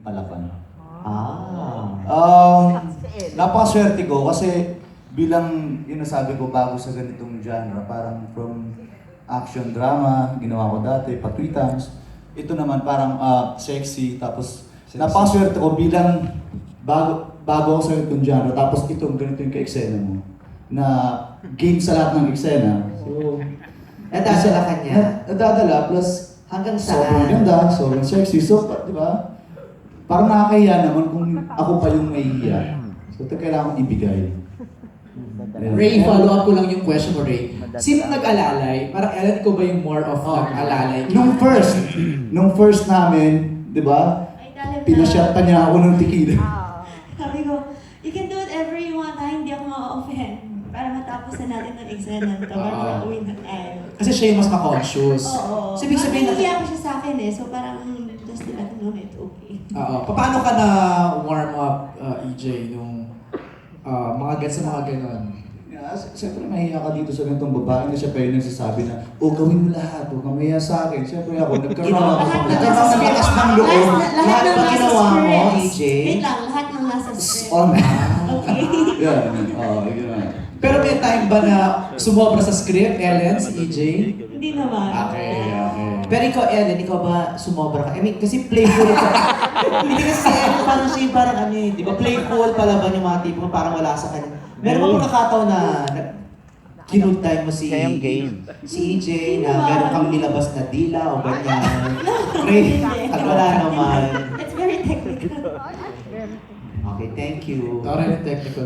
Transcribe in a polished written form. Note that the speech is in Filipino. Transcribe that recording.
Palapan. Ah. Napakaswerte ko kasi bilang yun nasabi ko bago sa ganitong genre, parang from action drama, ginawa ko dati, patwitans. Ito naman parang sexy, tapos napakaswerte ko bilang bago ako sa ganitong genre, tapos itong ganito yung ka-eksena mo, na game sa lahat ng eksena. So, Nadadala ka niya. Nadadala, plus Hanggang sobrang saan? ganda, sobrang sexy. So, di ba? Parang nakakahiya naman kung ako pa yung mahihiya. So, ito kailangan kong ibigay. Ray, follow up ko lang yung question mo, Ray. Sino nag-alalay? Parang Ellen, ko ba yung more of nag-alalay? Nung first namin, di ba? Pinashot pa niya ako ng tequila. Sabi ko, you can do whatever you want ha, hindi ako ma-offend. Para matapos na natin ng eksena nito, para uwi na tayo. Kasi siya yung mas ma-conscious. Oo. So, ibig sabihin na... Nahihiya ko siya sa akin eh, so parang just to let him know it's okay. Paano ka na warm up, EJ, nung sa mga ganon? Siyempre mahihiya ka dito sa ganitong babae na siya pa yung nagsasabi na, gawin mo lahat, huwag kang mahiya sa akin. Siyempre ako, nagkaroon ng lakas ng loob. Lahat ng ba nasa ginawa mo, script. EJ? Wait lang, lahat ng nasa script. Okay. Yan, yun. Pero may time ba na sumobra sa script, Ellen, si EJ? Hindi naman. Okay. Pero ikaw, Ellen, ikaw ba sumobra ka? I mean, kasi playful ka. Hindi kasi si Ellen, parang siya yung parang ano eh, di ba? Playful palaban yung mga tipo, parang wala sa kanya. Meron ba pagkakataon na kinood time mo si EJ na meron kang nilabas na dila o ganyan? Ray, at wala naman. It's very technical. Okay, thank you. Tara yung technical.